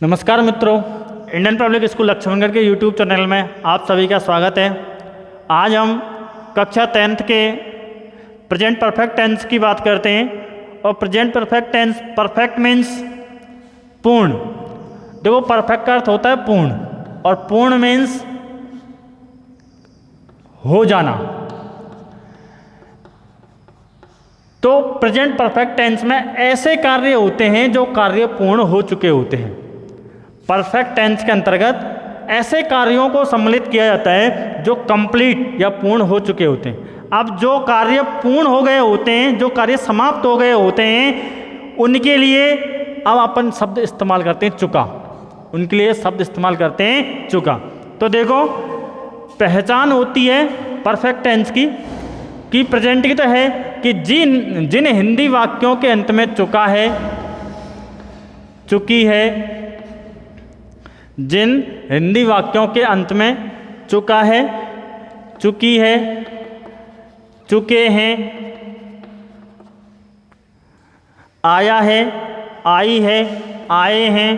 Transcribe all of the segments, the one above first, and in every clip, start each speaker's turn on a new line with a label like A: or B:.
A: नमस्कार मित्रों, Indian public school Laxmangarh के यूट्यूब चैनल में आप सभी का स्वागत है। आज हम कक्षा 10th के प्रेजेंट परफेक्ट टेंस की बात करते हैं। और present perfect tense, perfect means पूर्ण। देखो, परफेक्ट का अर्थ होता है पूर्ण, और पूर्ण मीन्स हो जाना। तो प्रेजेंट परफेक्ट टेंस में ऐसे कार्य होते हैं जो कार्य पूर्ण हो चुके होते हैं। परफेक्ट टेंस के अंतर्गत ऐसे कार्यों को सम्मिलित किया जाता है जो कंप्लीट या पूर्ण हो चुके होते हैं। अब जो कार्य पूर्ण हो गए होते हैं, जो कार्य समाप्त हो गए होते हैं, उनके लिए अब अपन शब्द इस्तेमाल करते हैं चुका। उनके लिए शब्द इस्तेमाल करते हैं चुका। तो देखो, पहचान होती है परफेक्ट टेंस की प्रेजेंट की तो है कि जिन हिंदी वाक्यों के अंत में चुका है, चुकी है, जिन हिंदी वाक्यों के अंत में चुका है, चुकी है, चुके हैं, आया है, आई है, आए हैं,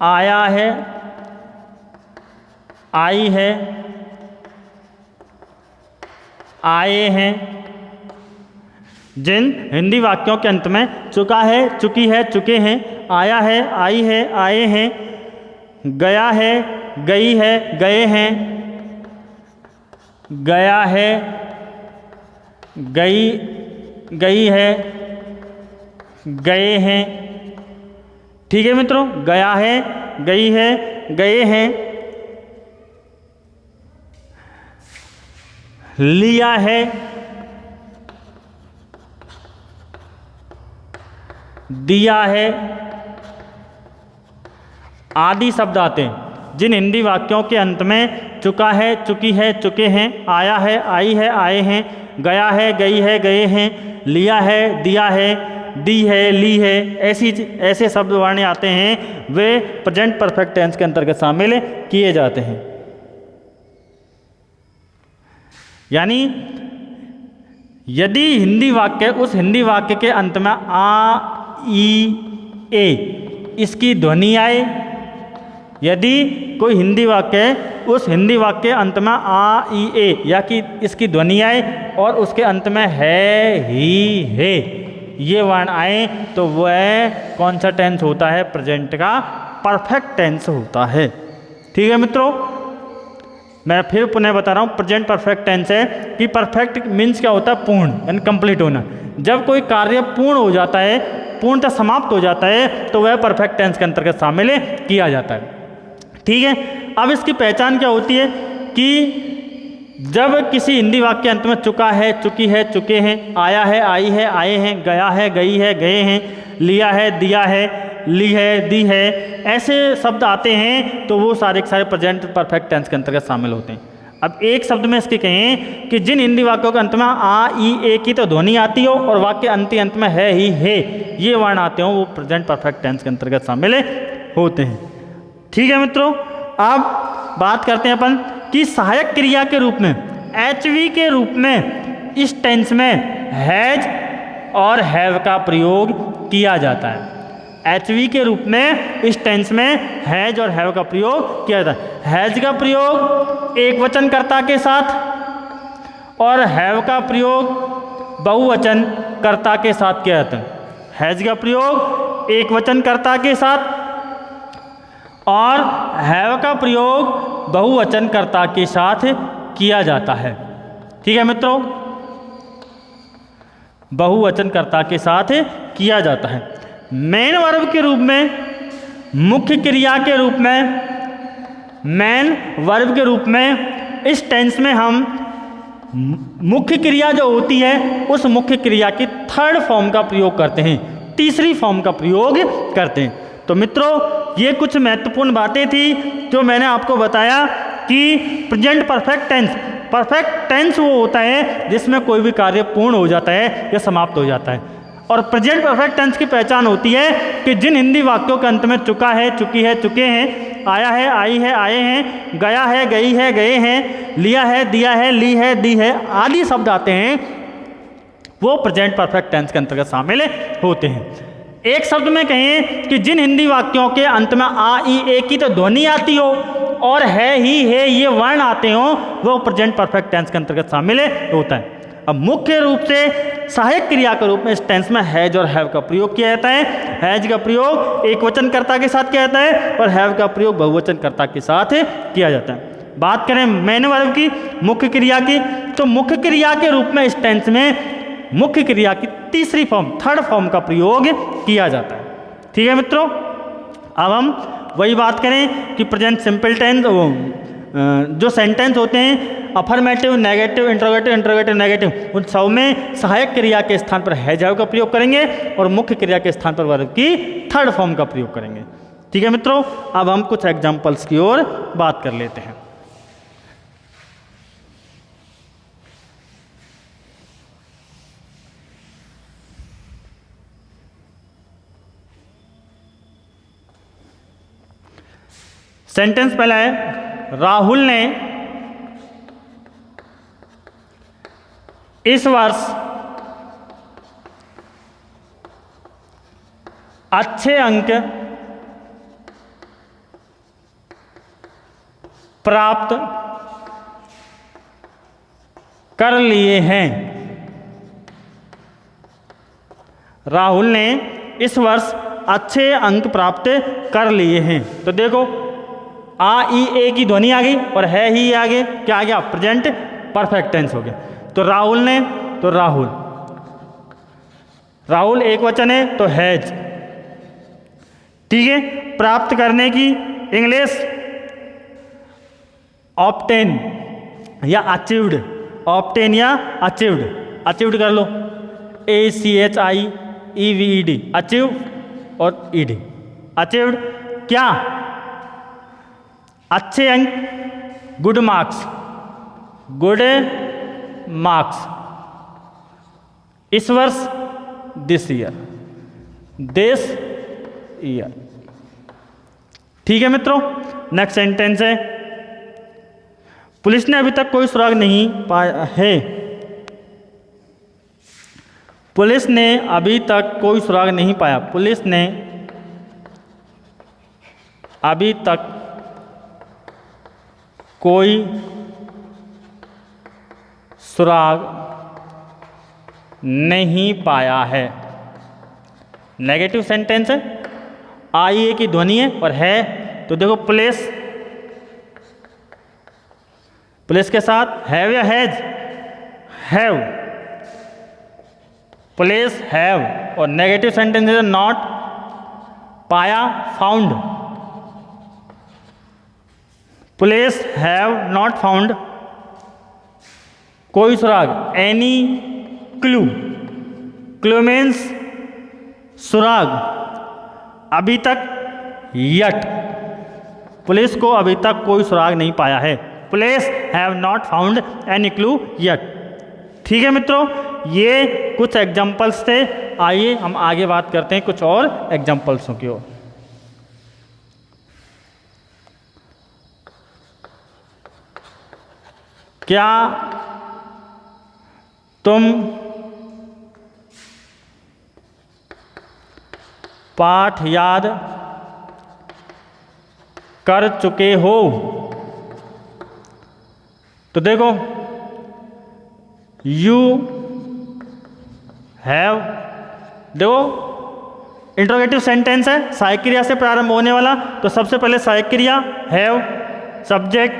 A: आया है, आई है, आए हैं, जिन हिंदी वाक्यों के अंत में चुका है, चुकी है, चुके हैं, आया है, आई है, आए हैं, गया है, गई है, गए हैं, गया है, गई है, गए हैं। ठीक है मित्रों, गया है, गई है, गए हैं, लिया है, दिया है, आदि शब्द आते हैं जिन हिंदी वाक्यों के अंत में चुका है, चुकी है, चुके हैं, आया है, आई है, आए हैं, गया है, गई है, गए हैं, लिया है, दिया है, दी है, ली है, ऐसे शब्द वर्ण आते हैं, वे प्रेजेंट परफेक्ट टेंस के अंतर्गत शामिल किए जाते हैं। यानी यदि हिंदी वाक्य, उस हिंदी वाक्य के अंत में आ, ई, ए इसकी ध्वनि आए, यदि कोई हिंदी वाक्य, उस हिंदी वाक्य के अंत में आ, ई, ए या कि इसकी ध्वनि आए और उसके अंत में है, ही, है ये वर्ण आए, तो वह कौन सा टेंस होता है? प्रेजेंट का परफेक्ट टेंस होता है। ठीक है मित्रों, मैं फिर पुनः बता रहा हूँ, प्रेजेंट परफेक्ट टेंस है कि परफेक्ट मीन्स क्या होता है? पूर्ण, यानी कंप्लीट होना। जब कोई कार्य पूर्ण हो जाता है, पूर्णतः समाप्त हो जाता है, तो वह परफेक्ट टेंस के अंतर्गत शामिल किया जाता है। ठीक है, अब इसकी पहचान क्या होती है कि जब किसी हिंदी वाक्य के अंत में चुका है, चुकी है, चुके हैं, आया है, आई है, आए हैं, गया है, गई है, गए हैं, लिया है, दिया है, ली है, दी है, ऐसे शब्द आते हैं, तो वो सारे के सारे प्रेजेंट परफेक्ट टेंस के अंतर्गत शामिल होते हैं। अब एक शब्द में इसके कहें कि जिन हिंदी वाक्यों के अंत में आ, ई, ए की तो ध्वनि आती हो और वाक्य अंत में है, ही, है ये वर्ण आते हो, वो प्रेजेंट परफेक्ट टेंस के अंतर्गत शामिल होते हैं। ठीक है मित्रों, अब बात करते हैं अपन कि सहायक क्रिया के रूप में, एचवी के रूप में इस टेंस में हैज और हैव का प्रयोग किया जाता है। एचवी के रूप में इस टेंस में हैज और हैव का प्रयोग किया जाता है। हैज का प्रयोग एक वचन कर्ता के साथ और हैव का प्रयोग बहुवचन कर्ता के साथ किया जाता है। हैज का प्रयोग एक वचन कर्ता के साथ और हैव का प्रयोग बहुवचन कर्ता के साथ किया जाता है। ठीक है मित्रों, बहुवचन कर्ता के साथ किया जाता है। मेन वर्ब के रूप में, मुख्य क्रिया के रूप में, मेन वर्ब के रूप में इस टेंस में हम मुख्य क्रिया जो होती है उस मुख्य क्रिया की थर्ड फॉर्म का प्रयोग करते हैं, तीसरी फॉर्म का प्रयोग करते हैं। तो मित्रों, ये कुछ महत्वपूर्ण बातें थी जो मैंने आपको बताया कि प्रेजेंट परफेक्ट टेंस वो होता है जिसमें कोई भी कार्य पूर्ण हो जाता है या समाप्त हो जाता है। और प्रेजेंट परफेक्ट टेंस की पहचान होती है कि जिन हिंदी वाक्यों के अंत में चुका है, चुकी है, चुके हैं, आया है, आई है, आए हैं, गया है, गई है, गए हैं, लिया है, दिया है, ली है, दी है आदि शब्द आते हैं, वो प्रेजेंट परफेक्ट टेंस के अंतर्गत शामिल होते हैं। एक शब्द में कहें कि जिन हिंदी वाक्यों के अंत में आ ई ए की तो ध्वनि आती हो और है ही है ये वर्ण आते हो, वो प्रेजेंट परफेक्ट टेंस के अंतर्गत शामिल होता है। अब मुख्य रूप से सहायक क्रिया के रूप में इस टेंस में हैज और हैव का प्रयोग किया जाता है। हैज का प्रयोग एक वचनकर्ता के साथ किया जाता है और हैव का प्रयोग बहुवचनकर्ता के साथ किया जाता है। बात करें मेन वर्ब की, मुख्य क्रिया की, तो मुख्य क्रिया के रूप में इस टेंस में मुख्य क्रिया की तीसरी फॉर्म, थर्ड फॉर्म का प्रयोग किया जाता है। ठीक है मित्रों, अब हम वही बात करें कि प्रेजेंट सिंपल टेंस जो सेंटेंस होते हैं affirmative, negative, interrogative, interrogative, negative, उन सब में सहायक क्रिया के स्थान पर हैज हैव का प्रयोग करेंगे और मुख्य क्रिया के स्थान पर वर्ब की थर्ड फॉर्म का प्रयोग करेंगे। ठीक है मित्रों, अब हम कुछ एग्जाम्पल्स की ओर बात कर लेते हैं। सेंटेंस पहला है, राहुल ने इस वर्ष अच्छे अंक प्राप्त कर लिए हैं। राहुल ने इस वर्ष अच्छे अंक प्राप्त कर लिए हैं। तो देखो आ ई ए की ध्वनि आ गई और है ही आ गए, क्या आ गया, प्रेजेंट परफेक्ट टेंस हो गया। तो राहुल ने, तो राहुल, राहुल एक वचन है तो हैज। ठीक है, प्राप्त करने की इंग्लिश ऑब्टेन या अचीव्ड, ऑब्टेन या अचीव्ड, अचीव्ड कर लो, ACHIEVED, अचीव और ईडी, अचीव्ड क्या, अच्छे अंक, गुड मार्क्स, गुड मार्क्स इस वर्ष, दिस ईयर, दिस ईयर। ठीक है मित्रों, नेक्स्ट सेंटेंस है, पुलिस ने अभी तक कोई सुराग नहीं पाया है। पुलिस ने अभी तक कोई सुराग नहीं पाया, पुलिस ने अभी तक कोई सुराग नहीं पाया है। नेगेटिव सेंटेंस है, आई ए की ध्वनि है और है, तो देखो पुलिस, पुलिस के साथ हैव या हैज, हैव, पुलिस हैव, और नेगेटिव सेंटेंस है नॉट पाया, found, police have not found कोई सुराग, एनी क्लू, क्लू मीन्स सुराग, अभी तक, यट, पुलिस को अभी तक कोई सुराग नहीं पाया है, police have not found any clue yet. ठीक है मित्रों, ये कुछ एग्जाम्पल्स थे। आइए हम आगे बात करते हैं कुछ और एग्जाम्पल्सों की ओर। क्या तुम पाठ याद कर चुके हो? तो देखो यू हैव, देखो इंट्रोगेटिव सेंटेंस है, सहायक क्रिया से प्रारंभ होने वाला, तो सबसे पहले सहायक क्रिया हैव, सब्जेक्ट,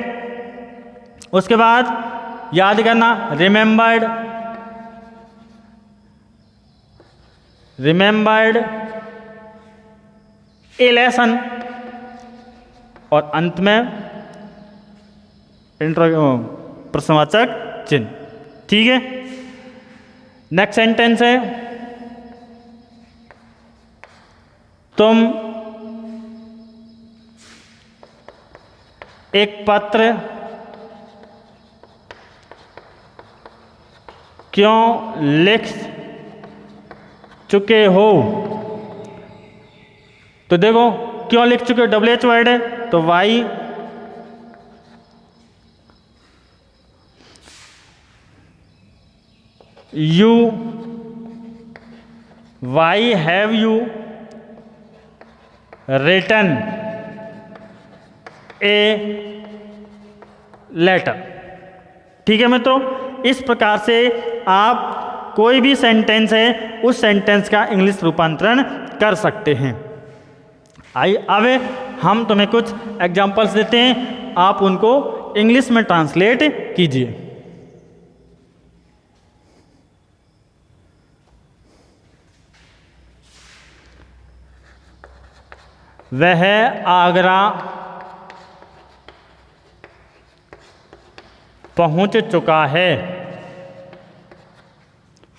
A: उसके बाद याद करना रिमेंबर्ड, रिमेंबर्ड ए लेसन, और अंत में प्रश्नवाचक चिन्ह। ठीक है, नेक्स्ट सेंटेंस है, तुम एक पत्र क्यों लिख चुके हो? तो देखो क्यों लिख चुके हो, WH वर्ड है, तो Y, U, why have you written a letter. ठीक है मित्रों, इस प्रकार से आप कोई भी सेंटेंस है उस सेंटेंस का इंग्लिश रूपांतरण कर सकते हैं। आइए अब हम तुम्हें कुछ एग्जांपल्स देते हैं, आप उनको इंग्लिश में ट्रांसलेट कीजिए। वह आगरा पहुंच चुका है।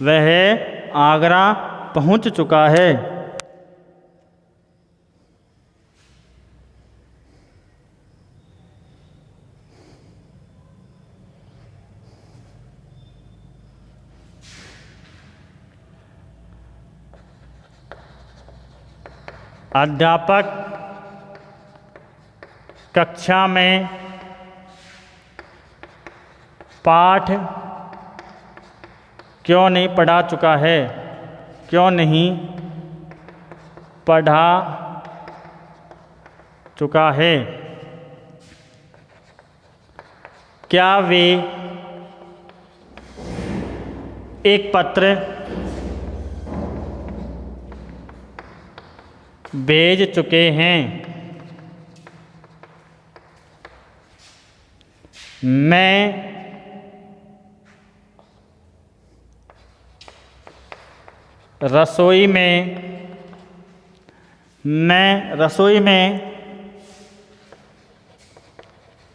A: वह आगरा पहुंच चुका है। अध्यापक कक्षा में पाठ क्यों नहीं पढ़ा चुका है? क्यों नहीं पढ़ा चुका है? क्या वे एक पत्र भेज चुके हैं? मैं रसोई में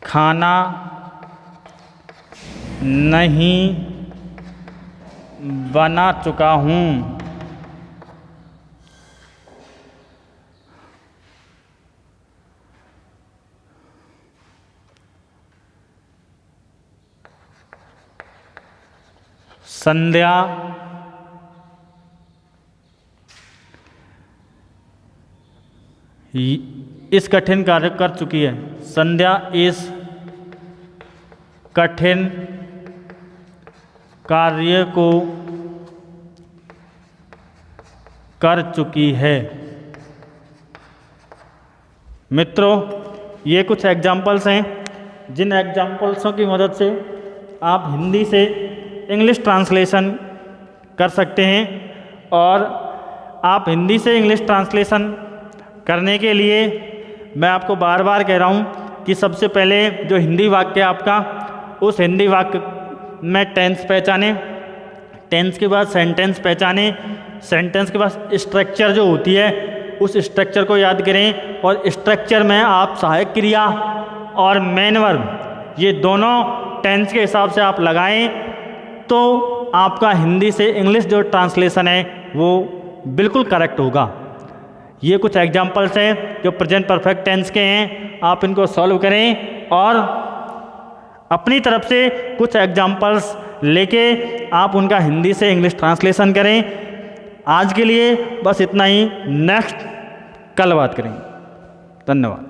A: खाना नहीं बना चुका हूँ। संध्या इस कठिन कार्य कर चुकी है। संध्या इस कठिन कार्य को कर चुकी है। मित्रों, ये कुछ एग्जाम्पल्स हैं जिन एग्जाम्पल्सों की मदद से आप हिंदी से इंग्लिश ट्रांसलेशन कर सकते हैं। और आप हिंदी से इंग्लिश ट्रांसलेशन करने के लिए मैं आपको बार बार कह रहा हूँ कि सबसे पहले जो हिंदी वाक्य आपका, उस हिंदी वाक्य में टेंस पहचाने, टेंस के बाद सेंटेंस पहचाने, सेंटेंस के बाद स्ट्रक्चर जो होती है उस स्ट्रक्चर को याद करें, और स्ट्रक्चर में आप सहायक क्रिया और मेन वर्ब ये दोनों टेंस के हिसाब से आप लगाएं तो आपका हिंदी से इंग्लिश जो ट्रांसलेशन है वो बिल्कुल करेक्ट होगा। ये कुछ एग्जाम्पल्स हैं जो प्रेजेंट परफेक्ट टेंस के हैं, आप इनको सॉल्व करें और अपनी तरफ से कुछ एग्जाम्पल्स लेके आप उनका हिंदी से इंग्लिश ट्रांसलेशन करें। आज के लिए बस इतना ही, नेक्स्ट कल बात करेंगे। धन्यवाद।